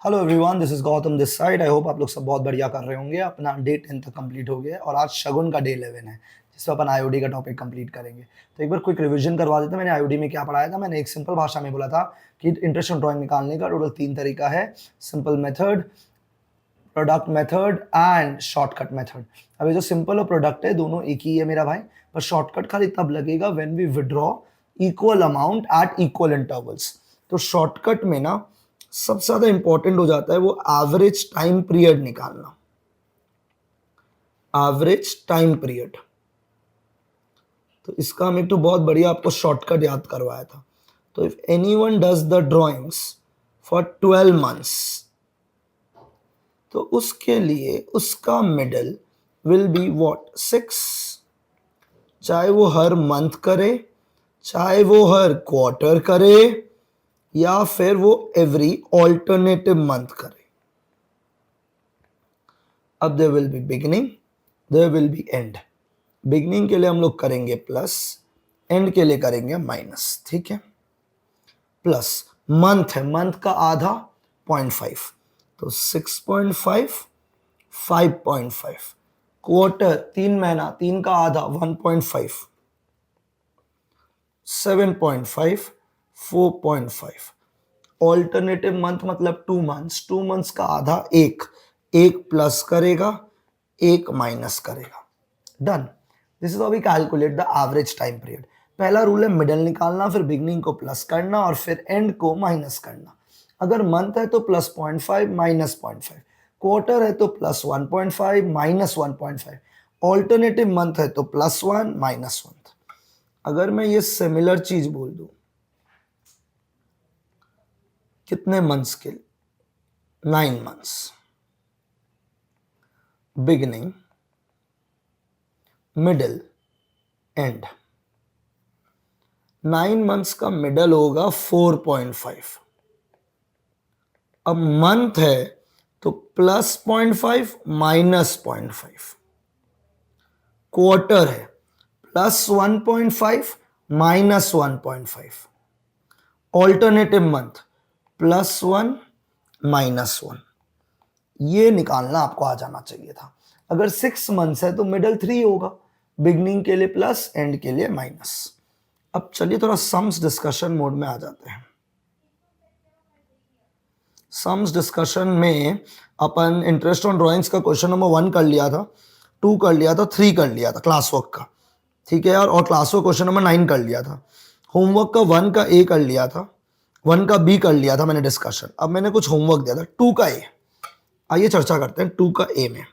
Hello everyone, this is Gautam this side. I hope आप लोग सब बहुत बढ़िया कर रहे होंगे। अपना डे 10 तक कंप्लीट हो गया है और आज शगुन का डे 11 है जिसमें अपन आईओडी का टॉपिक कंप्लीट करेंगे। तो एक बार क्विक रिवीजन करवा देते हैं। मैंने आईओडी में क्या पढ़ाया था। मैंने एक सिंपल भाषा में बोला था कि इंटरेस्ट ऑन ड्राइंग निकालने का टोटल 3 तरीका है: simple method, product method and shortcut method. अब ये जो सिंपल और प्रोडक्ट है दोनों एक ही है मेरा भाई, पर शॉर्टकट खाली तब लगेगा when we withdraw equal amount at equal intervals. तो शॉर्टकट में ना सबसे ज्यादा इंपॉर्टेंट हो जाता है वो एवरेज टाइम पीरियड निकालना। एवरेज टाइम पीरियड, तो इसका हम एक तो बहुत बढ़िया आपको शॉर्टकट याद करवाया था। तो if anyone does the drawings for 12 months, तो उसके लिए उसका मिडल विल बी व्हाट 6। चाहे वो हर मंथ करे, चाहे वो हर क्वार्टर करे, या फिर वो एवरी ऑल्टरनेटिव मंथ करे। अब there will be beginning, there will be end. Beginning के लिए हम लोग करेंगे प्लस, एंड के लिए करेंगे माइनस। ठीक है, प्लस मंथ है, मंथ का आधा 0.5, तो 6.5, 5.5। क्वार्टर 3 महीना, 3 का आधा 1.5, 7.5, 4.5। ऑल्टरनेटिव मंथ मतलब 2 मंथ्स, 2 मंथ्स का आधा एक प्लस करेगा, एक माइनस करेगा। Done. This is how we calculate the average time period. पहला रूल है मिडल निकालना, फिर बिगनिंग को प्लस करना और फिर एंड को माइनस करना। अगर मंथ है तो प्लस 0.5 माइनस 0.5, क्वार्टर है तो प्लस 1.5 माइनस 1.5, ऑल्टरनेटिव मंथ है तो प्लस 1 माइनस 1। अगर मैं ये सिमिलर चीज बोल दूं कितने मंथ्स के लिए, 9 months, beginning, middle, and. 9 months का मिडल होगा 4.5। अब मंथ है तो प्लस 0.5 माइनस 0.5, क्वार्टर है plus 1.5 minus 1.5, alternative month plus 1 minus 1। ये निकालना आपको आ जाना चाहिए था। अगर 6 मंथ्स है तो मिडल 3 होगा, बिगनिंग के लिए प्लस, एंड के लिए माइनस। अब चलिए थोड़ा सम्स डिस्कशन मोड में आ जाते हैं। सम्स डिस्कशन में अपन इंटरेस्ट ऑन ड्राइंग्स का क्वेश्चन नंबर 1 कर लिया था, 2 कर लिया था, 3 कर लिया था क्लास वर्क का। ठीक है यार, और क्लास वर्क क्वेश्चन नंबर 9 कर लिया था। होमवर्क का 1 का ए कर लिया था, 1 का बी कर लिया था मैंने डिस्कशन। अब मैंने कुछ होमवर्क दिया था 2 का ए। आइए चर्चा करते हैं 2 का ए में।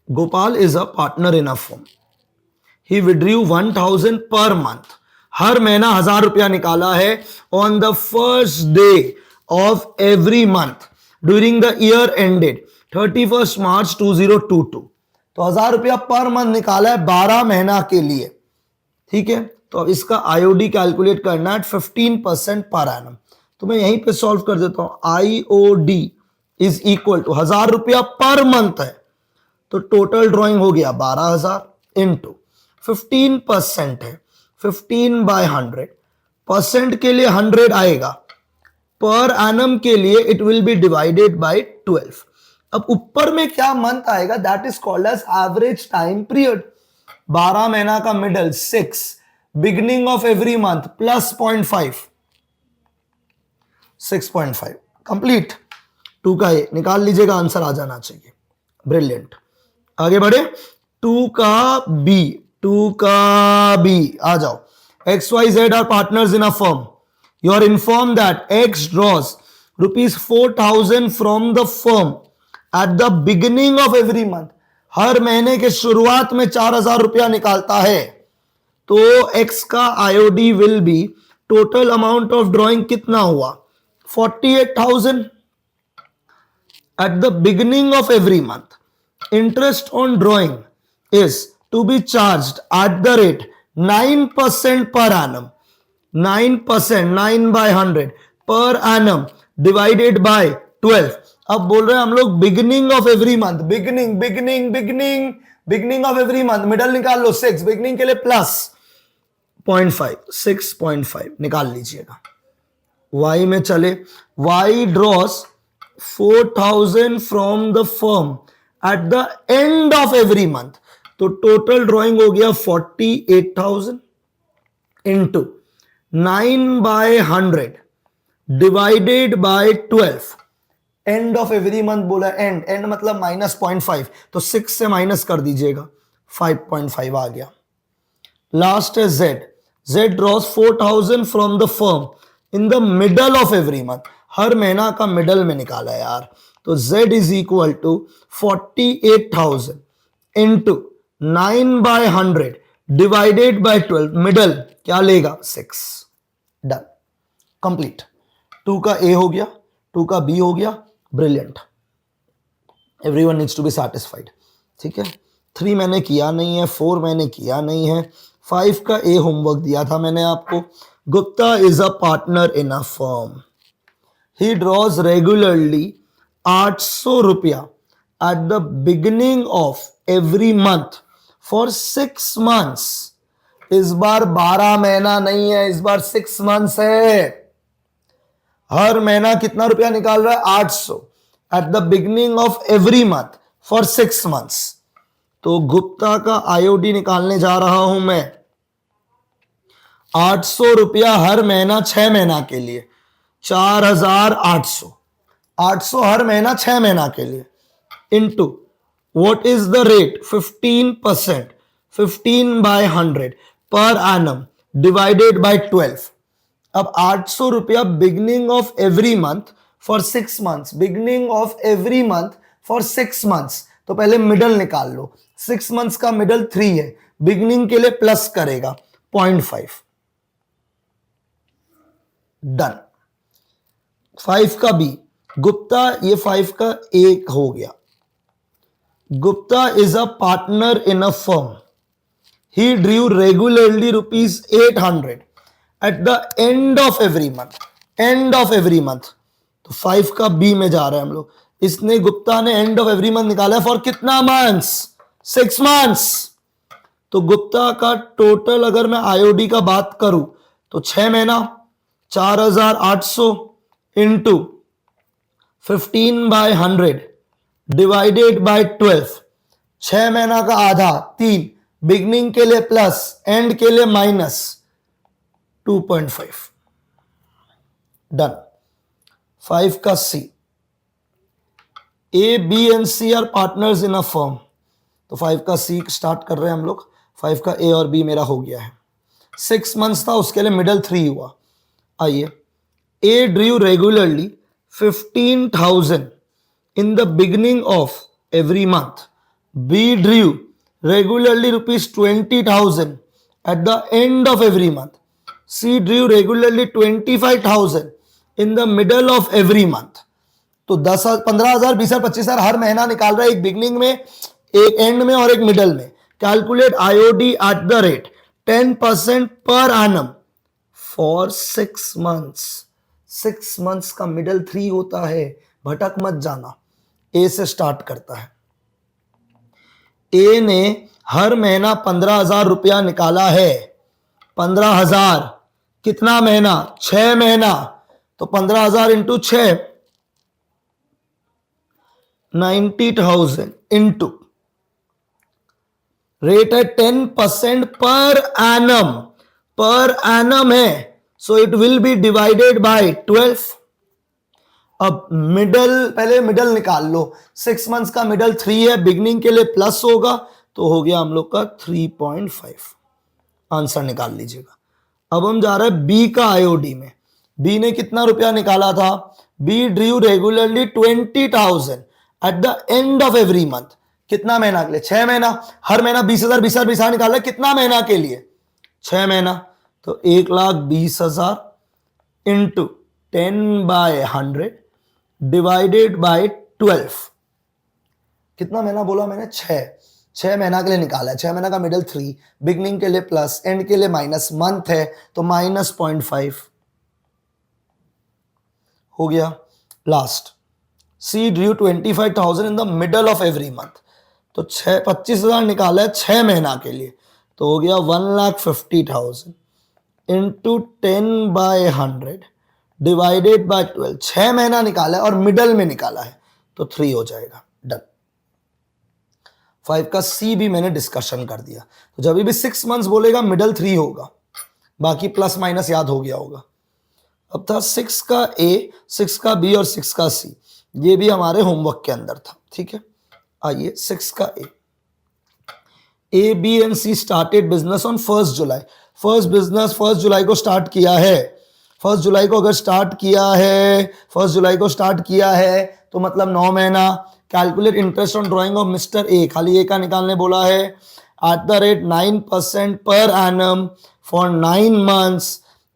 Gopal is a partner in a firm. He withdrew 1000 per month. हर महीना 1000 रुपया निकाला है on the first day of every month during the year ended 31 March 2022। तो 1000 रुपया पर मंथ निकाला है 12 महीना के लिए। ठीक है, तो अब इसका आईओडी कैलकुलेट करना है 15% पर एनम। तो मैं यहीं पे सॉल्व कर देता हूं। आईओडी इज इक्वल टू 1000 रुपया पर मंथ है, तो टोटल ड्राइंग हो गया 12,000 इंटू 15% है 15/100। परसेंट के लिए 100 आएगा, पर एनम के लिए it will be divided by 12। अब ऊपर में क्या मंथ आएगा, that is called as average time period. 12 महीना का middle 6, beginning of every month plus 0.5, 6.5 complete. 2 का ए निकाल लीजिएगा, आंसर आ जाना चाहिए। ब्रिलियंट। आगे बढ़े, 2 का बी, 2 का बी आ जाओ। XYZ are partners in a firm. You are inform that X draws ₹4,000 from the firm at the beginning of every month. हर महीने के शुरुआत में 4,000 रुपया निकालता है। तो X का IOD will be, total amount of drawing कितना हुआ 48,000 eight the beginning of every month. Interest on drawing is to be charged at the rate 9% per annum. 9%, 9/100 per annum divided by 12। अब बोल रहे हैं हम लोग beginning of every month, beginning beginning beginning beginning of every month, middle निकाल लो 6, beginning के लिए plus 0.5, 6.5 निकाल लीजिएगा। वाई में चले, Y draws 4,000 from the firm at the end of every month, तो टोटल ड्रॉइंग हो गया 48,000 into 9/100 divided by 12, end of every month बोला, एंड एंड मतलब -0.5, तो 6 से माइनस कर दीजिएगा, 5.5 आ गया। लास्ट है Z, Z draws 4,000 from the firm in the middle of every month, हर महीना का मिडल में निकाला यार, तो z is equal to 48,000 into 9/100 divided by 12, middle क्या लेगा 6, डन, कंप्लीट। 2 का ए हो गया, 2 का बी हो गया, brilliant, everyone needs to be satisfied. ठीक है, 3 मैंने किया नहीं है, 4 मैंने किया नहीं है, 5 का ए होमवर्क दिया था मैंने आपको। Gupta is a partner in a firm, he drawers regularly 800 रुपया eight the beginning of every month for 6 months। इस बार 12 महीना नहीं है, इस बार 6 months है। हर महीना कितना रुपया निकाल रहा है 800 eight the beginning of every month for 6 months। तो गुप्ता का आईओडी निकालने जा रहा हूं मैं, 800 रुपया हर महीना 6 महीना के लिए, 4,800, 800 हर महीना 6 महीना के लिए, into what is the rate 15%, 15/100 per annum divided by 12। अब 800 रुपया beginning of every month for 6 months, beginning of every month for 6 months, तो पहले मिडल निकाल लो, 6 months का मिडल 3 है, बिगनिंग के लिए प्लस करेगा 0.5, डन। 5 का बी, गुप्ता, ये 5 का एक हो गया, Gupta is a partner in a firm, he Drew regularly ₹800 eight the end of every month, and of every month, तो 5 का बी में जा रहे हैं हम लोग। इसने, गुप्ता ने एंड ऑफ एवरी मंथ निकाला है फॉर कितना मंथ्स, 6 months। तो गुप्ता का टोटल अगर मैं आईओडी का बात करूं तो 6 महीना 4,800 इंटू 15/100 डिवाइडेड बाय 12, 6 महीना का आधा 3, बिगनिंग के लिए प्लस, एंड के लिए माइनस 2.5, डन। 5 का C, A B and C are partners in a firm, तो 5 का सी स्टार्ट कर रहे हैं हम लोग। 5 का ए और बी मेरा हो गया है, 6 months था, उसके लिए मिडल 3 हुआ। आइए, A drew regularly 15,000 in the beginning of every month, B drew regularly ₹20,000 at the end of every month, C drew regularly 25,000 in the middle of every month. तो 10,000, 15,000, 20,000, 25,000 हर महीना निकाल रहा है, एक बिगनिंग में, एक एंड में और एक मिडल में। Calculate IOD eight the rate 10% per annum for 6 months। 6 months का मिडल 3 होता है, भटक मत जाना। ए से स्टार्ट करता है, ए ने हर महीना 15,000 रुपया निकाला है, 15,000 कितना महीना, 6 महीना, तो 15,000 इंटू 6, 90,000 इंटू रेट है 10% पर एनम, पर एनम है, so it will be divided by 12। अब मिडल, पहले मिडल निकाल लो, 6 months का मिडल 3 है, बिगनिंग के लिए प्लस होगा, तो हो गया हम लोग का 3.5, आंसर निकाल लीजिएगा। अब हम जा रहे हैं बी का आईओडी में। बी ने कितना रुपया निकाला था, B drew regularly 20,000 at the end of every month, कितना महीना के लिए, 6 महीना, हर महीना 20,000 20,000 20,000 निकाला, कितना महीना के लिए, 6 महीना, तो 1,20,000 इंटू 10/100 डिवाइडेड बाय 12, कितना महीना बोला मैंने, 6 महीना के लिए निकाला है, 6 महीना का मिडल 3, बिगनिंग के लिए प्लस, एंड के लिए माइनस, मंथ है तो -0.5 हो गया। Last, C drew 25,000 in the middle of every month, तो 25,000 निकाला है 6 महीना के लिए, तो हो गया 1,50,000 इंटू 10/100 डिवाइडेड बाय 12, 6 महीना निकाला है और मिडल में निकाला है तो 3 हो जाएगा। डन। 5 का सी भी मैंने डिस्कशन कर दिया। तो जब भी 6 मंथ्स बोलेगा मिडल 3 होगा, बाकी प्लस माइनस याद हो गया होगा। अब था 6 का ए, 6 का बी और 6 का सी, ये भी हमारे होमवर्क के अंदर था। ठीक है, आइए 6 का A, B and C started business on 1 July. First business 1 जुलाई को स्टार्ट किया है। 1 जुलाई को अगर स्टार्ट किया है, 1 जुलाई को स्टार्ट किया है तो मतलब 9 महीना। Calculate interest on drawing of mister A, खाली ए का निकालने बोला है। Eight the rate 9% per annum for 9 months।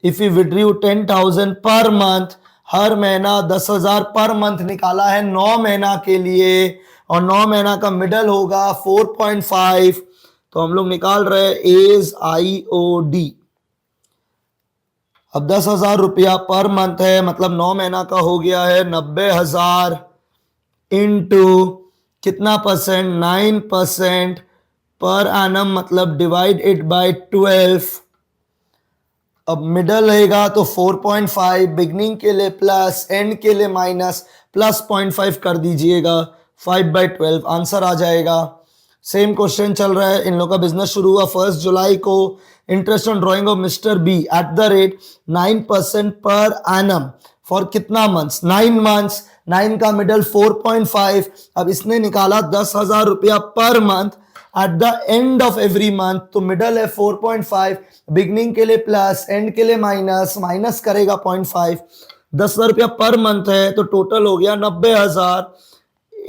If you withdrew 10,000 पर मंथ, हर महीना 10,000 पर मंथ निकाला है 9 महीना के लिए, और 9 महीना का मिडल होगा 4.5। तो हम लोग निकाल रहे एज IOD। अब 10,000 रुपया पर मंथ है, मतलब 9 महीना का हो गया है 90,000 इंटू कितना परसेंट, 9% पर एनम, मतलब डिवाइड इट बाय 12। अब मिडल रहेगा तो 4.5, बिगनिंग के लिए प्लस, एंड के लिए माइनस, प्लस 0.5 कर दीजिएगा, 5/12 आंसर आ जाएगा। सेम क्वेश्चन चल रहा है, इन लोगों का बिजनेस शुरू हुआ 1 जुलाई को। Interest on drawing of Mr B at the rate 9% per annum for कितना मंथ्स, 9 months। 9 का मिडल 4.5। अब इसने निकाला 10,000 रुपया per month eight the end of every month, तो मिडल है 4.5, बिगनिंग के लिए प्लस, एंड के लिए माइनस, माइनस करेगा 0.5। 10,000 रुपया पर मंथ है तो टोटल हो गया 90,000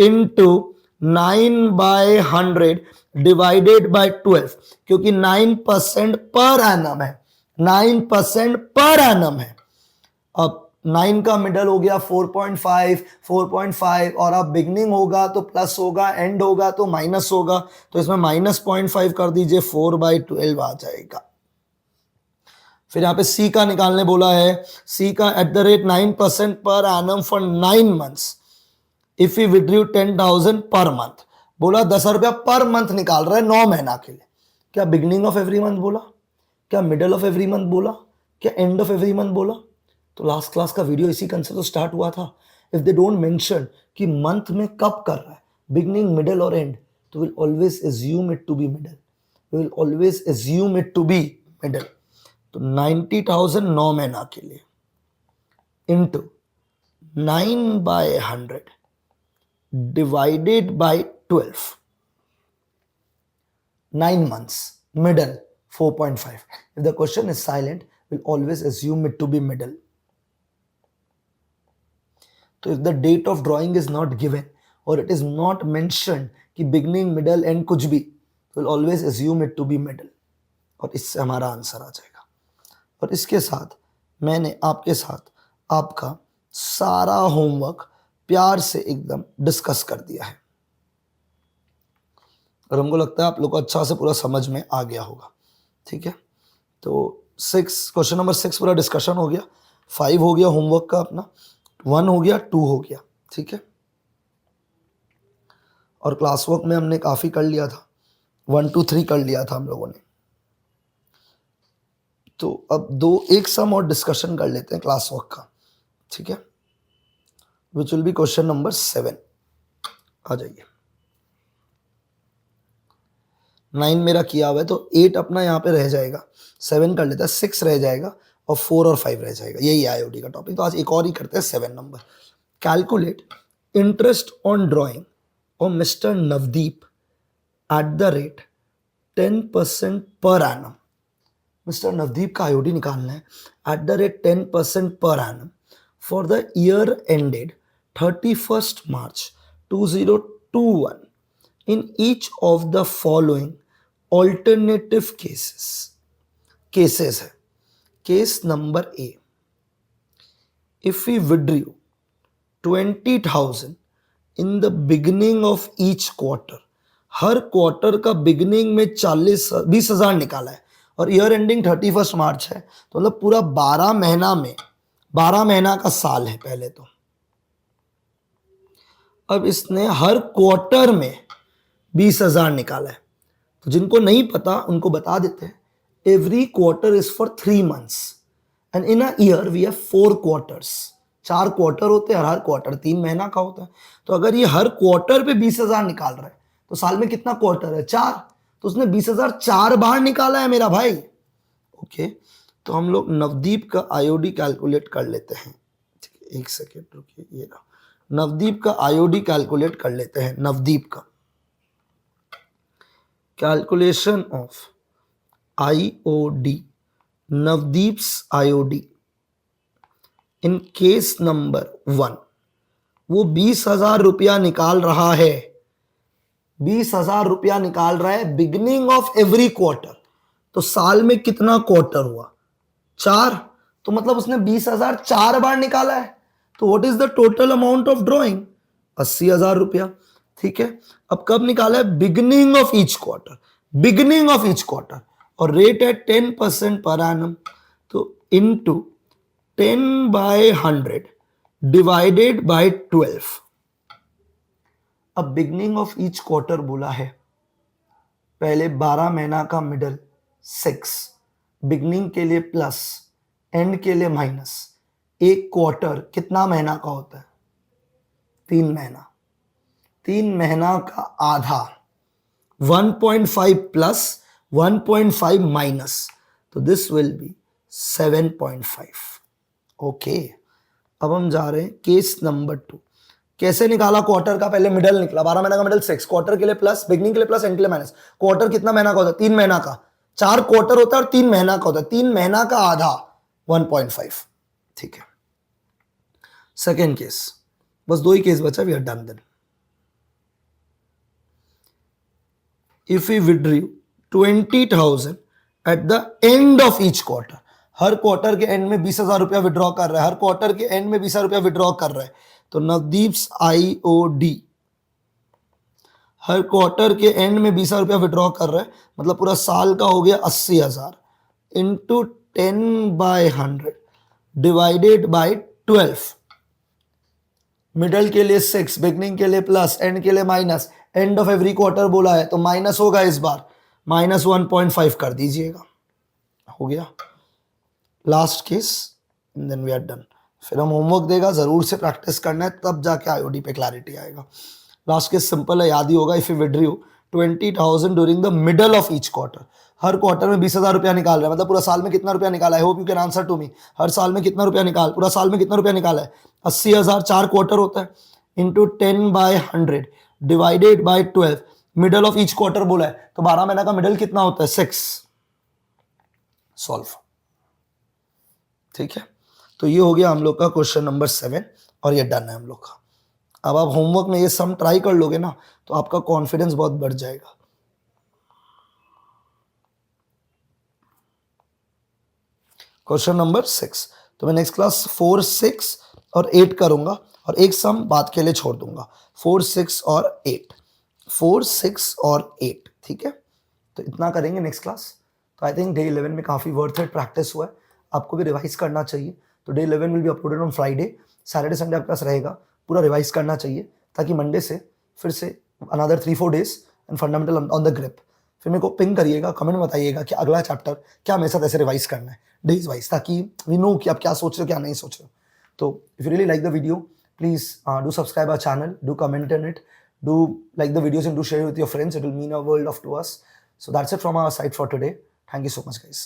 इंटू 9/100 डिवाइडेड बाय 12, क्योंकि 9% पर एनम है, 9% पर एनम है। अब 9 का मिडल हो गया 4.5, 4.5, और अब बिगनिंग होगा तो प्लस होगा, एंड होगा तो माइनस होगा, तो इसमें माइनस 0.5 कर दीजिए, 4/12 आ जाएगा। फिर यहाँ पे सी का निकालने बोला है। सी का eight the rate 9% per annum for 9 months if you withdrew 10,000 per month. बोला 10,000 रुपया पर मंथ निकाल रहा है 9 महीना के लिए। क्या बिगनिंग ऑफ एवरी मंथ बोला, क्या मिडल ऑफ एवरी मंथ बोला, क्या एंड ऑफ एवरी मंथ बोला? तो लास्ट क्लास का वीडियो इसी कंसेप्ट से स्टार्ट हुआ था। इफ दे डोंट मेंशन कि मंथ में कब कर रहा है, बिगनिंग, मिडल और एंड, तो will always assume it to be middle, will always assume it to be middle. तो 90,000 9 महीना के लिए into 9/100 divided by 12, 9 months, middle 4.5. If the question is silent, we'll always assume it to be middle. So if the date of drawing is not given or it is not mentioned कि beginning, middle, end कुछ भी, we'll always assume it to be middle, और इससे हमारा answer आ जाएगा। और इसके साथ मैंने आपके साथ आपका सारा होमवर्क प्यार से एकदम डिस्कस कर दिया है, और हमको लगता है आप लोग को अच्छा से पूरा समझ में आ गया होगा। ठीक है, तो 6, क्वेश्चन नंबर 6 पूरा डिस्कशन हो गया। 5 हो गया होमवर्क का अपना, 1 हो गया, 2 हो गया। ठीक है, और क्लास वर्क में हमने काफ़ी कर लिया था, 1 2 3 कर लिया था हम लोगों ने। तो अब एक सम और डिस्कशन कर लेते हैं क्लास वर्क का। ठीक है, which will be question number 7। आ जाइए। 9 मेरा किया हुआ है तो 8 अपना यहाँ पे रह जाएगा, 7 कर लेता है, 6 रह जाएगा और 4 और 5 रह जाएगा। यही IOD का टॉपिक। तो आज एक और ही करते हैं, 7 number. Calculate interest on drawing और Mr Navdeep at the rate 10% per annum. Mister Navdeep का IOD निकालना है eight the rate 10% per annum for the year ended 31st March 2021 in each of the following alternative cases है। Case number A, if we withdrew 20,000 in the beginning of each quarter, her quarter का beginning में 20,000 निकाला है, और year ending 31st मार्च है, तो मतलब पूरा 12 महीना में, 12 महीना का साल है पहले तो। अब इसने हर क्वार्टर में 20,000 निकाला है। तो जिनको नहीं पता उनको बता देते हैं, every quarter is for 3 months and in a year we have 4 quarters, 4 quarter होते हैं, हर क्वार्टर 3 महीना का होता है। तो अगर ये हर क्वार्टर पे 20,000 निकाल रहा है तो साल में कितना क्वार्टर है? 4। तो उसने 20,000 4 बार निकाला है मेरा भाई। ओके, तो हम लोग नवदीप का आईओडी कैलकुलेट कर लेते हैं। ठीक है, एक सेकेंड रुकिए, ये रहा नवदीप का आईओडी कैलकुलेट कर लेते हैं। नवदीप का calculation of IOD, Navdeep's IOD in case number 1, वो 20,000 रुपया निकाल रहा है, 20,000 रुपया निकाल रहा है बिगिनिंग ऑफ एवरी क्वार्टर। तो साल में कितना क्वार्टर हुआ? 4। तो मतलब उसने 20,000 4 बार निकाला है। तो what is the total amount of drawing? 80,000 रुपया। ठीक है, अब कब निकाला है? Beginning of each quarter, beginning of each quarter, और रेट है 10% पर एनम। तो इनटू 10/100 डिवाइडेड बाय 12। अब बिगिनिंग ऑफ ईच क्वार्टर बोला है, पहले 12 महीना का मिडल 6, बिगिनिंग के लिए प्लस, एंड के लिए माइनस। एक क्वार्टर कितना महीना का होता है? 3 महीना। 3 महीना का आधा 1.5 प्लस 1.5 माइनस, तो दिस विल बी 7.5। ओके, अब हम जा रहे हैं केस नंबर 2। कैसे निकाला क्वार्टर का? पहले मिडल निकला, 12 महीना का मिडल 6, क्वार्टर के लिए प्लस, बिगनिंग के लिए प्लस, एंड के लिए माइनस। क्वार्टर कितना महीना का होता है? 3 महीना का। 4 क्वार्टर होता है और 3 महीना का होता है। 3 महीना का आधा 1.5। ठीक है, सेकेंड केस, बस 2 ही केस बचा, we are done then. If we withdraw 20,000 at the end of each quarter, हर क्वार्टर के एंड में 20,000 रुपया विड्रॉ कर रहा है, हर क्वार्टर के एंड में 20,000 रुपया विड्रॉ कर रहा है। तो नवदीप्स आईओडी हर क्वार्टर के एंड में 20,000 रुपया विड्रॉ कर रहा है, मतलब पूरा साल का हो गया 80,000 इंटू 10/100 डिवाइडेड बाय 12। मिडल के लिए 6, बिगनिंग के लिए प्लस, एंड के लिए minus, and of every quarter बोला है तो माइनस होगा इस बार, -1.5 कर दीजिएगा, हो गया last case, then we are done. फिर हम होमवर्क देगा, जरूर से प्रैक्टिस करना है, तब जाके आईओडी पे क्लैरिटी आएगा। लास्ट केस सिंपल है, याद ही होगा। If you withdrew 20,000 during the middle of each quarter, हर क्वार्टर में 20,000 रुपया निकाल रहा है, मतलब पूरा साल में कितना रुपया निकाला है? Hope you can answer to me. हर साल में कितना रुपया निकाल, पूरा साल में कितना रुपया निकाला है? 80,000। 4 क्वार्टर होता है, into 10/100 divided by 12। Middle of each quarter बोला है, तो 12 महीना का मिडल कितना होता है? 6। सॉल्व। ठीक है, तो ये हो गया हम लोग का क्वेश्चन नंबर 7, और ये डन है हम लोग का। अब आप होमवर्क में ये सम ट्राई कर लोगे ना, तो आपका कॉन्फिडेंस बहुत बढ़ जाएगा। क्वेश्चन नंबर 6, तो मैं नेक्स्ट क्लास 4, 6 और 8 करूंगा, और एक सम बात के लिए छोड़ दूंगा। 4, 6 और 8, 4, 6 और 8। ठीक है, तो इतना करेंगे नेक्स्ट क्लास। तो आई थिंक डे 11 में काफ़ी वर्थ इट प्रैक्टिस हुआ है, आपको भी रिवाइज करना चाहिए। तो day 11 will be uploaded on Friday, Saturday Sunday आपके पास रहेगा, पूरा रिवाइज करना चाहिए, ताकि मंडे से फिर से another 3-4 days and fundamental on the grip. फिर मेरे को पिंग करिएगा, कमेंट में बताइएगा कि अगला चैप्टर क्या मेरे साथ ऐसे रिवाइज करना है डेज वाइज, ताकि वी नो कि आप क्या सोच रहे हो, क्या नहीं सोच रहे हो। तो if you really like the video, please do subscribe our channel, do comment in it, do like the videos and do share it with your friends. It will mean a world of to us. So that's it from our side for today. Thank you so much, guys.